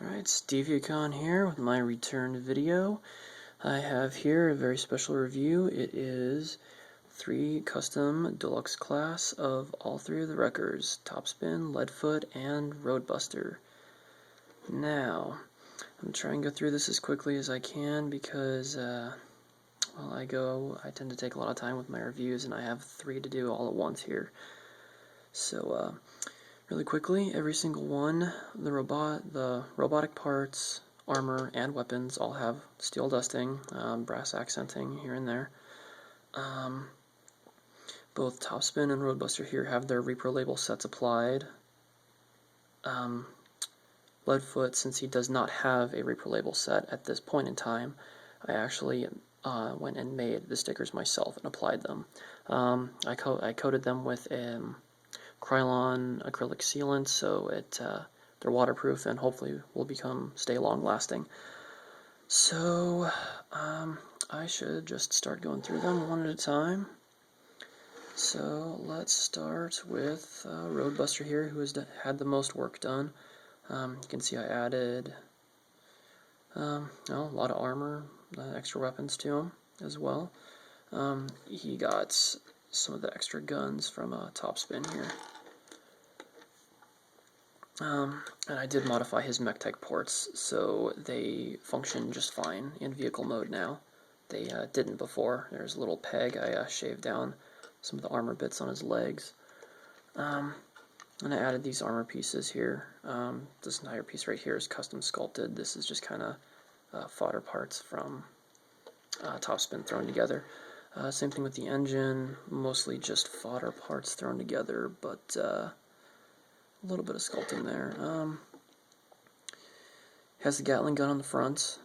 Alright, StevieCon here with my return video. I have here a very special review. It is 3 custom deluxe class of all 3 of the wreckers, Topspin, Leadfoot, and Roadbuster. Now, I'm trying to go through this as quickly as I can because, I tend to take a lot of time with my reviews and I have 3 to do all at once here. So, really quickly, every single one, the robotic parts, armor, and weapons all have steel dusting, brass accenting here and there. Both Topspin and Roadbuster here have their repro label sets applied. Leadfoot, since he does not have a repro label set at this point in time, I actually went and made the stickers myself and applied them. I coated them with Krylon acrylic sealant, so they're waterproof and hopefully will stay long lasting. So I should just start going through them one at a time. So let's start with Roadbuster here, who has had the most work done. You can see I added a lot of armor, extra weapons to him as well. He got some of the extra guns from Topspin here. And I did modify his Mech-Tech ports, so they function just fine in vehicle mode now. They didn't before. There's a little peg. I shaved down some of the armor bits on his legs. And I added these armor pieces here. This entire piece right here is custom sculpted. This is just kind of fodder parts from Topspin thrown together. Same thing with the engine, mostly just fodder parts thrown together, but a little bit of sculpting there. Has the Gatling gun on the front,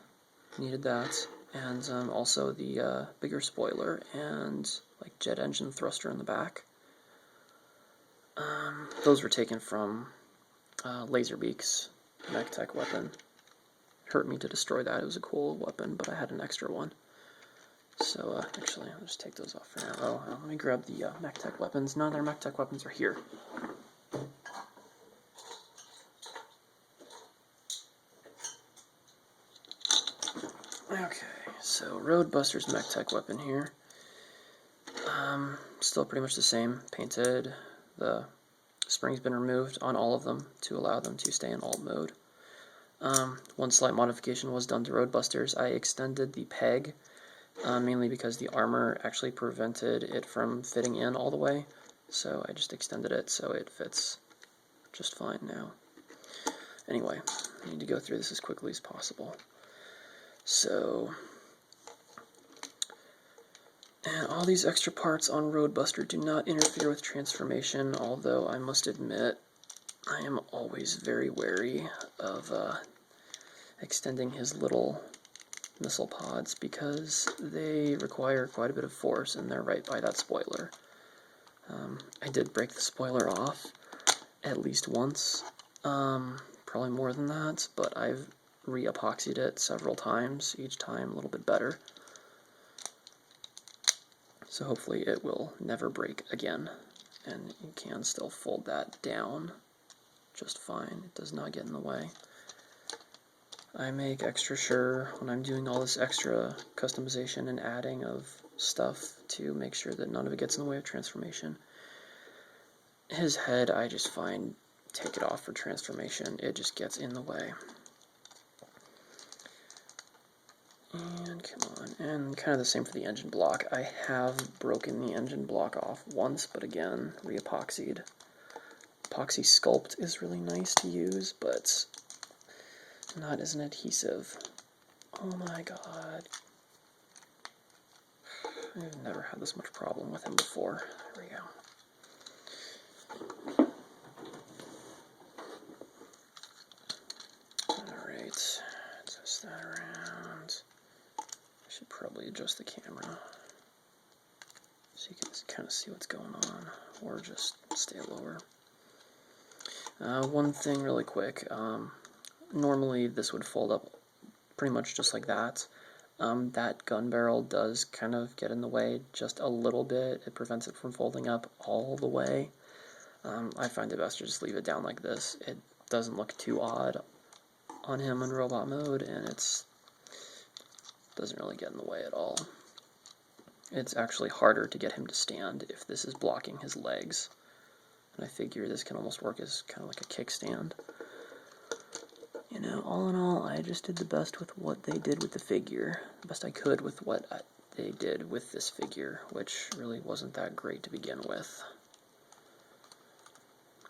needed that, and also the bigger spoiler and like jet engine thruster in the back. Those were taken from Laserbeak's Mech-Tech Weapon. Hurt me to destroy that. It was a cool weapon, but I had an extra one. So actually, I'll just take those off for now. Oh, let me grab the Mech-Tech weapons. None of their Mech-Tech weapons are here. Okay, so Roadbuster's Mech-Tech weapon here. Still pretty much the same. Painted. The spring's been removed on all of them to allow them to stay in alt mode. One slight modification was done to Roadbusters. I extended the peg, mainly because the armor actually prevented it from fitting in all the way. So I just extended it so it fits just fine now. Anyway, I need to go through this as quickly as possible. So, and all these extra parts on Roadbuster do not interfere with transformation, although I must admit I am always very wary of extending his little missile pods because they require quite a bit of force and they're right by that spoiler. I did break the spoiler off at least once, probably more than that, but I've re-epoxied it several times, each time a little bit better. So hopefully it will never break again, and you can still fold that down just fine. It does not get in the way. I make extra sure when I'm doing all this extra customization and adding of stuff to make sure that none of it gets in the way of transformation. His head, I just find, take it off for transformation. It just gets in the way. And come on, and kind of the same for the engine block. I have broken the engine block off once, but again, re-epoxied. Epoxy Sculpt is really nice to use, but not as an adhesive. Oh my god. I've never had this much problem with him before. There we go. Alright, twist that around. I should probably adjust the camera so you can kind of see what's going on, or just stay lower. One thing really quick, normally this would fold up pretty much just like that. That gun barrel does kind of get in the way just a little bit. It prevents it from folding up all the way. I find it best to just leave it down like this. It doesn't look too odd on him in robot mode, and it doesn't really get in the way at all. It's actually harder to get him to stand if this is blocking his legs. And I figure this can almost work as kind of like a kickstand. You know, all in all, I just did the best with what they did with the figure. The best I could with what they did with this figure, which really wasn't that great to begin with.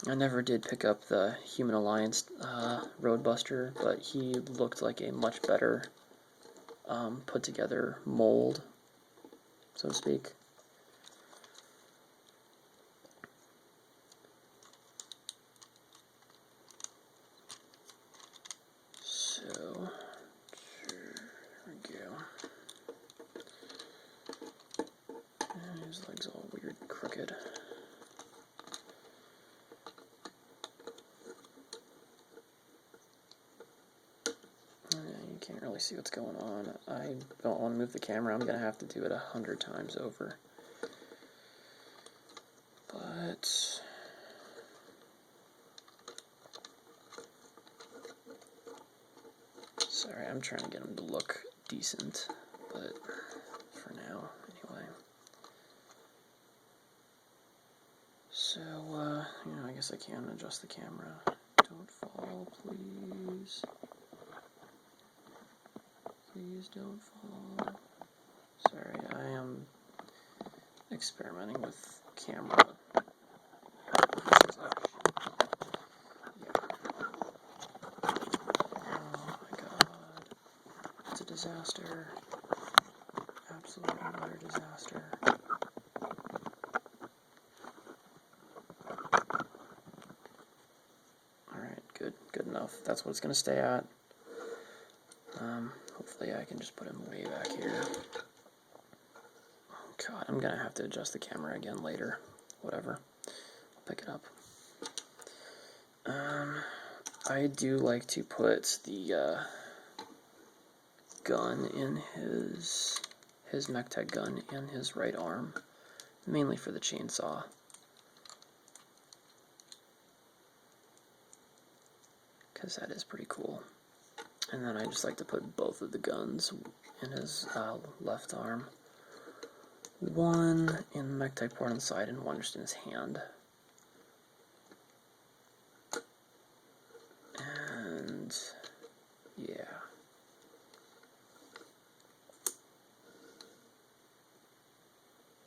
I never did pick up the Human Alliance Roadbuster, but he looked like a much better put together mold, so to speak. So, there we go. And his leg's all weird and crooked. You can't really see what's going on. I don't want to move the camera. I'm going to have to do it 100 times over. But sorry, I'm trying to get him to look decent, but for now, anyway. So, you know, I guess I can adjust the camera. Don't fall, please. Please don't fall. Sorry, I am experimenting with camera. Oh my god. It's a disaster. Absolute and utter disaster. Alright, good. Good enough. That's what it's going to stay at. Hopefully I can just put him way back here. Oh god, I'm going to have to adjust the camera again later. Whatever. I'll pick it up. I do like to put the gun in his Mech-Tech gun in his right arm, mainly for the chainsaw. Because that is pretty cool. And then I just like to put both of the guns in his left arm. One in the Mech-Tech port on the side and one just in his hand. And yeah.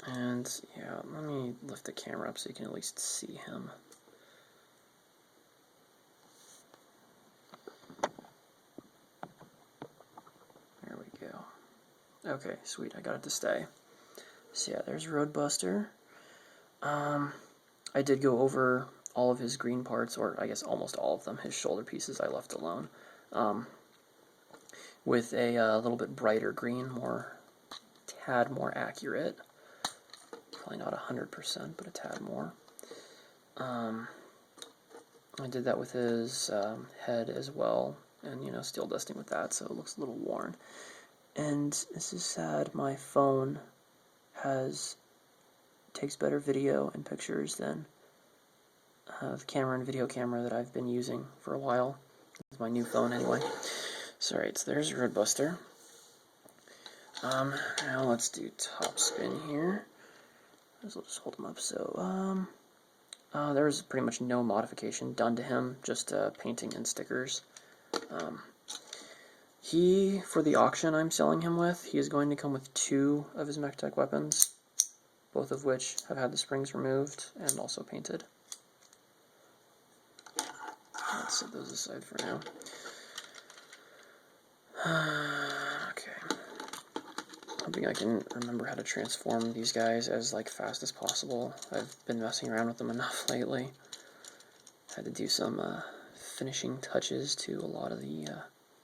And yeah, let me lift the camera up so you can at least see him. There we go. Okay, sweet, I got it to stay. So yeah, there's Roadbuster. I did go over all of his green parts, or I guess almost all of them. His shoulder pieces I left alone. With a little bit brighter green, tad more accurate. Probably not 100%, but a tad more. I did that with his head as well, and you know, steel dusting with that, so it looks a little worn. And this is sad, my phone takes better video and pictures than the camera and video camera that I've been using for a while. It's my new phone anyway. So alright, so there's Roadbuster. Now let's do Topspin here. I'll just hold him up. So, there's pretty much no modification done to him, just painting and stickers. For the auction I'm selling him with, he is going to come with 2 of his Mech-Tech weapons, both of which have had the springs removed and also painted. Let's set those aside for now. Okay. Hoping I can remember how to transform these guys as fast as possible. I've been messing around with them enough lately. Had to do some finishing touches to a lot of the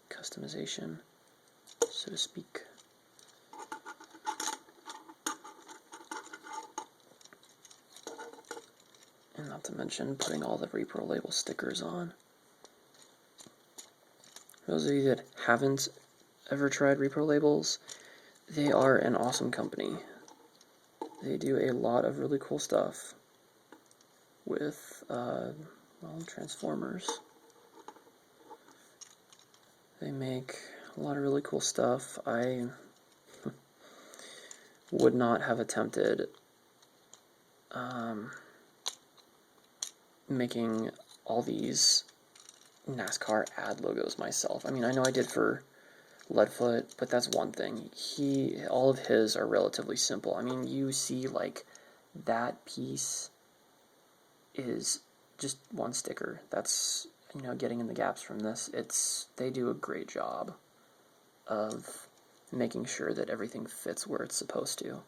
customization, so to speak. And not to mention putting all the repro label stickers on. For those of you that haven't ever tried repro labels, they are an awesome company. They do a lot of really cool stuff with, well, Transformers. They make a lot of really cool stuff. I would not have attempted making all these NASCAR ad logos myself. I mean, I know I did for Leadfoot, but that's one thing. All of his are relatively simple. I mean, you see, like, that piece is just one sticker. That's, you know, getting in the gaps from this. They do a great job of making sure that everything fits where it's supposed to.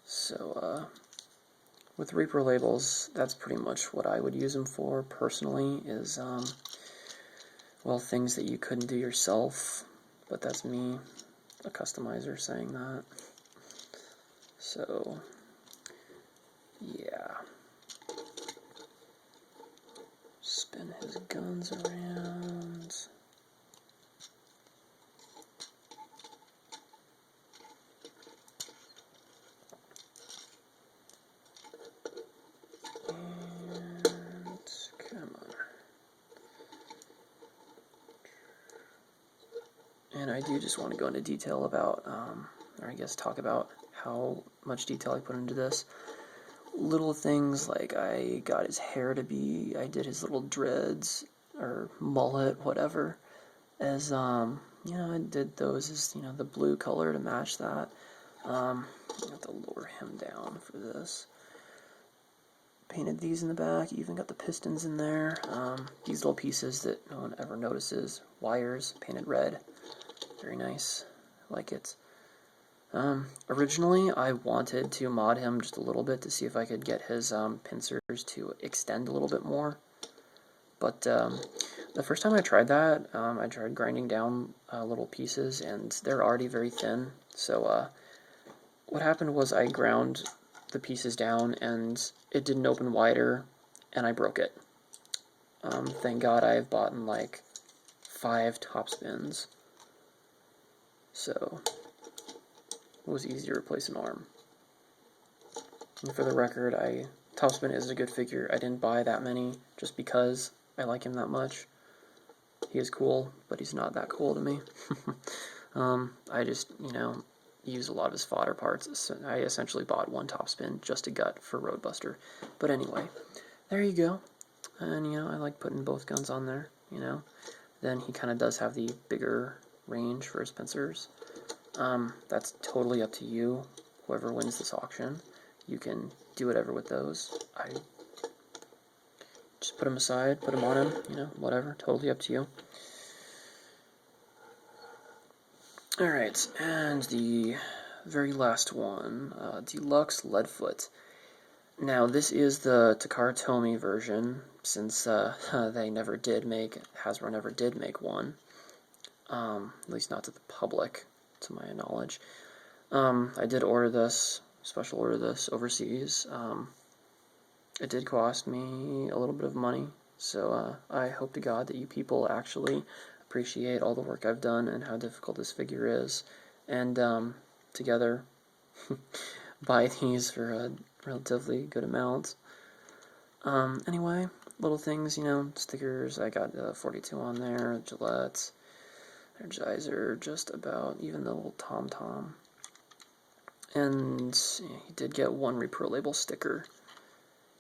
So, with repro labels, that's pretty much what I would use them for personally, is, well, things that you couldn't do yourself, but that's me, a customizer, saying that. So, yeah. Spin his guns around. And, come on. And I do just want to go into detail about, or I guess talk about how much detail I put into this. Little things like I got his hair to be, I did his little dreads, or mullet, whatever, as, you know, I did those as, you know, the blue color to match that. I have to lower him down for this. Painted these in the back, even got the pistons in there. These little pieces that no one ever notices, wires, painted red. Very nice, I like it. Originally, I wanted to mod him just a little bit to see if I could get his pincers to extend a little bit more. But the first time I tried that, I tried grinding down little pieces, and they're already very thin. So what happened was I ground the pieces down, and it didn't open wider, and I broke it. Thank God I've bought like 5 Topspins. So it was easy to replace an arm. And for the record, Topspin is a good figure. I didn't buy that many just because I like him that much. He is cool, but he's not that cool to me. I just, you know, use a lot of his fodder parts. So I essentially bought 1 Topspin just a gut for Roadbuster. But anyway, there you go. And, you know, I like putting both guns on there, you know. Then he kind of does have the bigger range for his pincers. That's totally up to you, whoever wins this auction. You can do whatever with those. I just put them aside, put them on him, you know, whatever, totally up to you. Alright, and the very last one, Deluxe Leadfoot. Now, this is the Takara Tomy version, since Hasbro never did make one. At least not to the public, to my knowledge. I did special order this overseas. It did cost me a little bit of money, so I hope to God that you people actually appreciate all the work I've done and how difficult this figure is, and together buy these for a relatively good amount. Anyway, little things, you know, stickers. I got 42 on there, Gillette, Energizer, just about, even the little Tom. And yeah, he did get 1 Repro label sticker.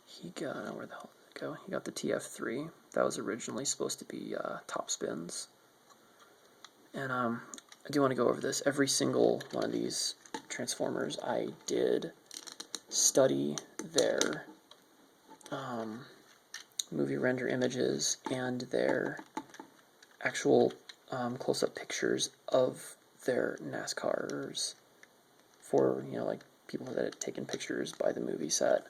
He got, where the hell did it go? He got the TF3. That was originally supposed to be Topspins. And I do want to go over this. Every single one of these Transformers, I did study their movie render images and their actual close-up pictures of their NASCARs for, you know, like people that had taken pictures by the movie set.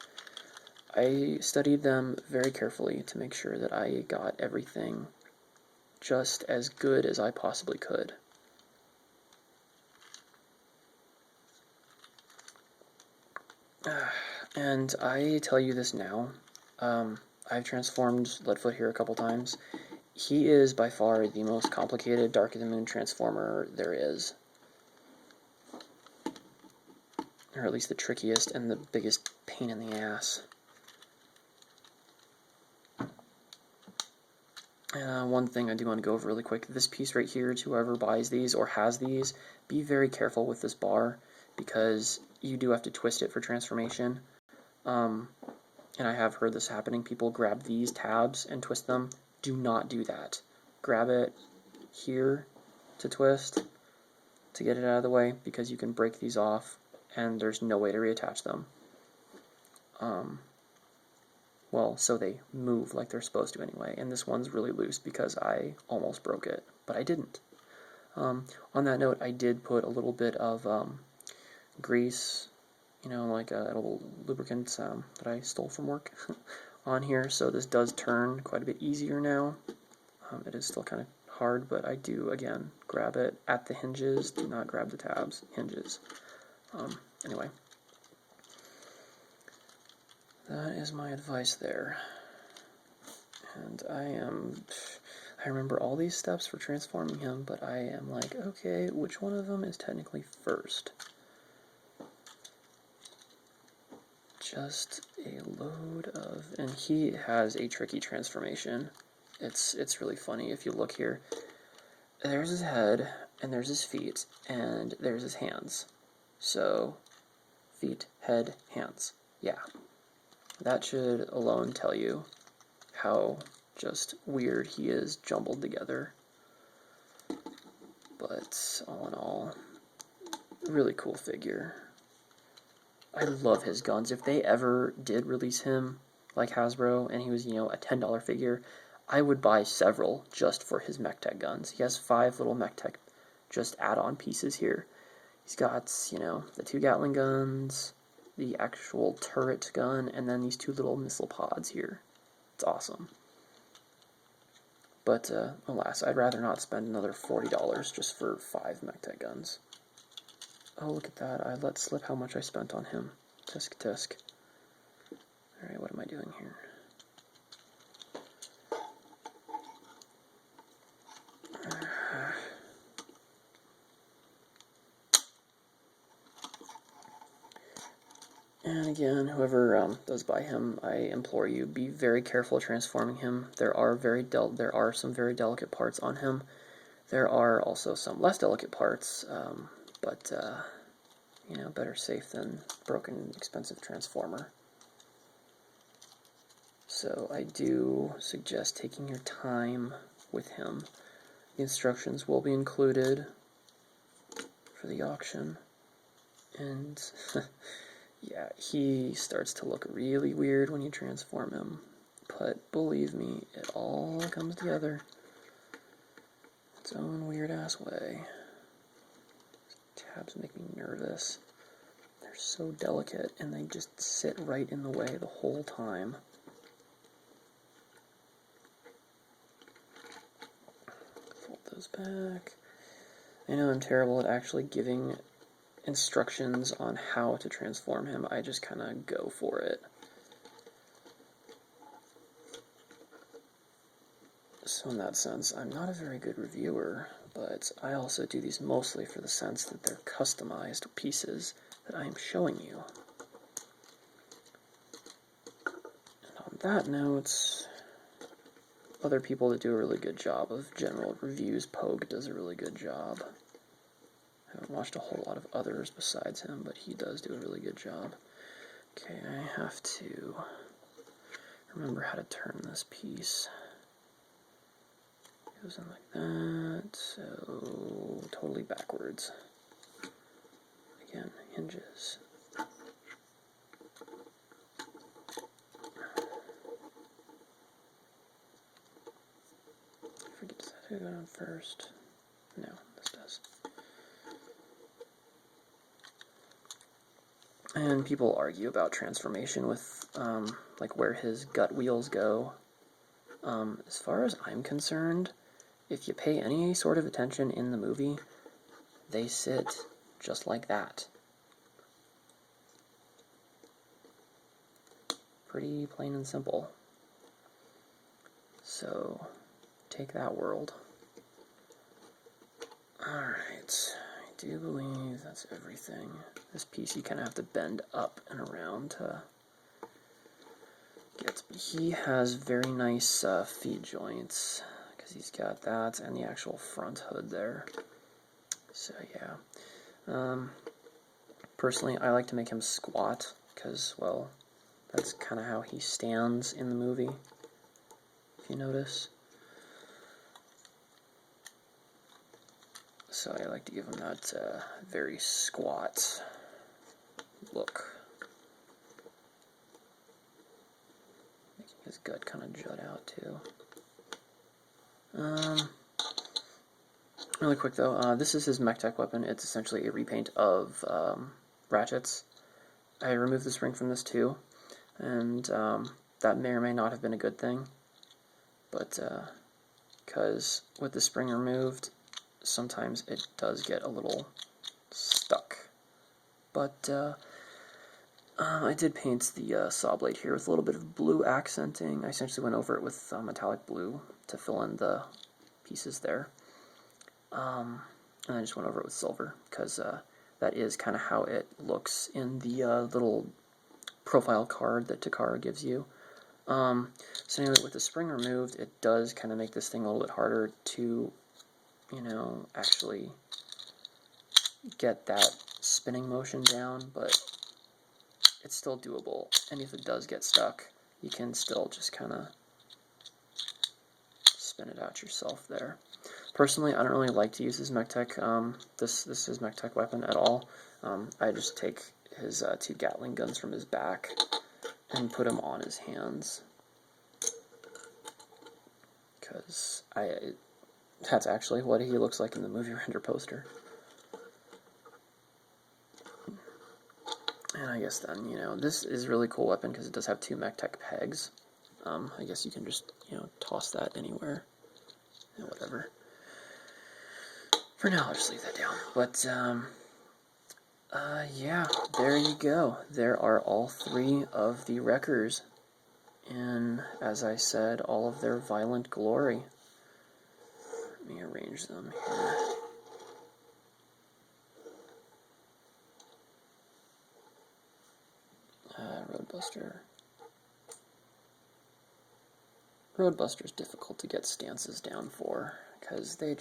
I studied them very carefully to make sure that I got everything just as good as I possibly could. And I tell you this now, I've transformed Leadfoot here a couple times. He is by far the most complicated Dark of the Moon transformer there is. Or at least the trickiest and the biggest pain in the ass. One thing I do want to go over really quick, this piece right here, to whoever buys these or has these, be very careful with this bar, because you do have to twist it for transformation. And I have heard this happening. People grab these tabs and twist them. Do not do that. Grab it here to twist to get it out of the way, because you can break these off and there's no way to reattach them. Well, so they move like they're supposed to anyway, and this one's really loose because I almost broke it, but I didn't. On that note, I did put a little bit of grease, like a little lubricant that I stole from work on here, so this does turn quite a bit easier now. It is still kind of hard, but I do, again, grab it at the hinges. Do not grab the tabs, hinges. Anyway. That is my advice there. And I remember all these steps for transforming him, but I am like, okay, which one of them is technically first? Just a load of, and he has a tricky transformation. It's really funny if you look here. There's his head, and there's his feet, and there's his hands. So, feet, head, hands. Yeah. That should alone tell you how just weird he is jumbled together. But all in all, really cool figure. I love his guns. If they ever did release him like Hasbro and he was, a $10 figure, I would buy several just for his Mech-Tech guns. He has 5 little Mech-Tech just add-on pieces here. He's got, the 2 Gatling guns, the actual turret gun, and then these 2 little missile pods here. It's awesome. But, alas, I'd rather not spend another $40 just for 5 Mech-Tech guns. Oh, look at that. I let slip how much I spent on him. Tisk, tisk. Alright, what am I doing here? And again, whoever does buy him, I implore you, be very careful transforming him. There are some very delicate parts on him. There are also some less delicate parts, but better safe than broken, expensive transformer. So I do suggest taking your time with him. The instructions will be included for the auction, and yeah, he starts to look really weird when you transform him, but believe me, it all comes together its own weird-ass way. These tabs make me nervous. They're so delicate, and they just sit right in the way the whole time. Fold those back. I know I'm terrible at actually giving instructions on how to transform him. I just kind of go for it. So in that sense, I'm not a very good reviewer, but I also do these mostly for the sense that they're customized pieces that I am showing you. And on that note, other people that do a really good job of general reviews, Pogue does a really good job. I haven't watched a whole lot of others besides him, but he does do a really good job. Okay, I have to remember how to turn this piece. It goes in like that, so totally backwards. Again, hinges. I forget, does that go on first? No, this does. And people argue about transformation with, like, where his gut wheels go. As far as I'm concerned, if you pay any sort of attention in the movie, they sit just like that. Pretty plain and simple. So, take that, world. Alright, I do believe that's everything. This piece you kind of have to bend up and around to get. He has very nice feet joints. because he's got that and the actual front hood there. So yeah. Personally, I like to make him squat because, well, that's kind of how he stands in the movie, if you notice. So I like to give him that very squat look. Making his gut kind of jut out too. Really quick though, this is his Mech-Tech Weapon. It's essentially a repaint of Ratchet's. I removed the spring from this too, and that may or may not have been a good thing, but because with the spring removed, sometimes it does get a little stuck. But I did paint the saw blade here with a little bit of blue accenting. I essentially went over it with metallic blue to fill in the pieces there. And I just went over it with silver, because that is kind of how it looks in the little profile card that Takara gives you. So anyway, with the spring removed, it does kind of make this thing a little bit harder to, you know, actually get that spinning motion down, but it's still doable. And if it does get stuck, you can still just kind of spin it out yourself there. Personally, I don't really like to use his Mech-Tech, this is Mech-Tech Weapon at all. I just take his 2 Gatling guns from his back and put them on his hands. Because that's actually what he looks like in the movie render poster. And I guess then, you know, this is a really cool weapon because it does have 2 Mech-Tech pegs. I guess you can just, you know, toss that anywhere. Yeah, whatever. For now, I'll just leave that down. But, yeah, there you go. There are all 3 of the Wreckers in, as I said, all of their violent glory. Let me arrange them here. Roadbuster. Roadbuster's difficult to get stances down for, because they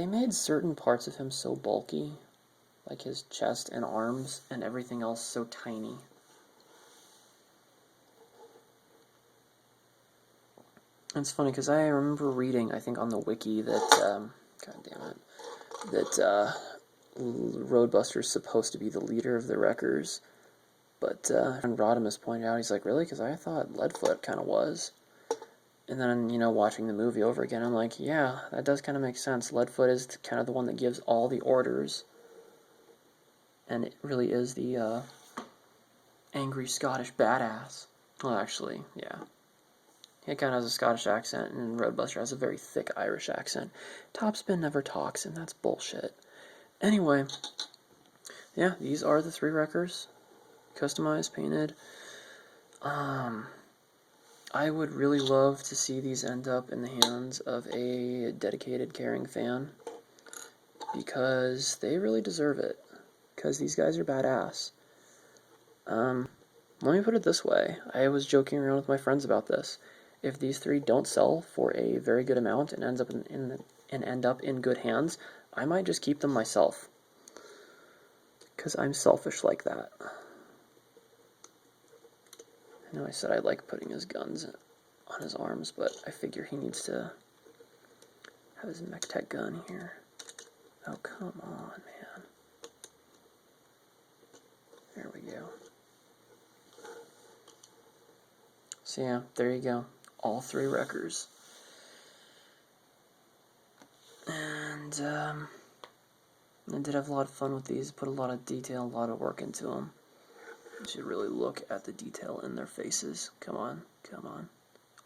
made certain parts of him so bulky, like his chest and arms, and everything else so tiny. And it's funny, because I remember reading, I think on the wiki, that, god damn it, that Roadbuster's supposed to be the leader of the Wreckers, but Rodimus pointed out, he's like, really? Because I thought Leadfoot kind of was. And then, you know, watching the movie over again, I'm like, yeah, that does kind of make sense. Leadfoot is kind of the one that gives all the orders. And it really is the angry Scottish badass. Well, actually, yeah. He kind of has a Scottish accent, and Roadbuster has a very thick Irish accent. Topspin never talks, and that's bullshit. Anyway, yeah, these are the 3 Wreckers. Customized, painted. I would really love to see these end up in the hands of a dedicated, caring fan, because they really deserve it, because these guys are badass. Let me put it this way. I was joking around with my friends about this. If these 3 don't sell for a very good amount and end up in good hands, I might just keep them myself, because I'm selfish like that. I know I said I like putting his guns on his arms, but I figure he needs to have his Mech-Tech gun here. Oh, come on, man. There we go. So yeah, there you go. All 3 Wreckers. And, I did have a lot of fun with these. Put a lot of detail, a lot of work into them. You should really look at the detail in their faces. Come on, come on.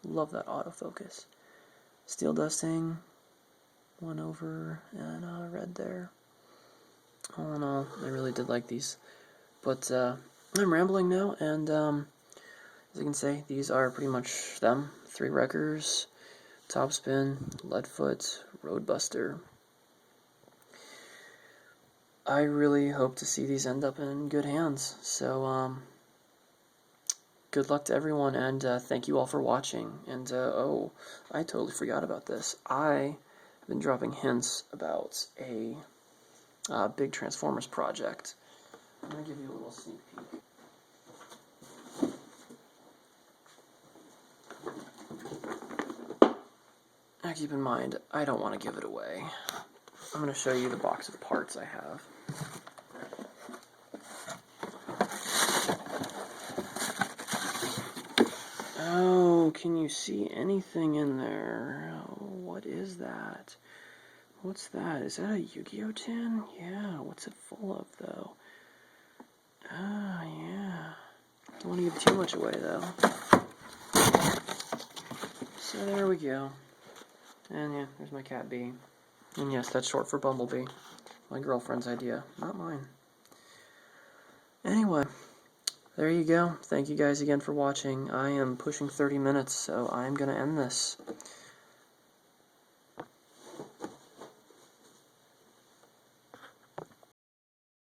Love that autofocus. Steel dusting, 1 over, and red there. All in all, I really did like these. But I'm rambling now, and as you can say, these are pretty much them. 3 Wreckers, Topspin, Leadfoot, Roadbuster. I really hope to see these end up in good hands. So, good luck to everyone, and thank you all for watching. And, oh, I totally forgot about this. I have been dropping hints about a big Transformers project. I'm going to give you a little sneak peek. Now keep in mind, I don't want to give it away. I'm going to show you the box of parts I have. Oh, can you see anything in there? Oh, what is that? What's that? Is that a Yu-Gi-Oh tin? Yeah, what's it full of, though? Ah, yeah. Don't want to give too much away, though. So there we go. And yeah, there's my cat B. And yes, that's short for Bumblebee. My girlfriend's idea, not mine. Anyway, there you go. Thank you guys again for watching. I am pushing 30 minutes, so I'm going to end this.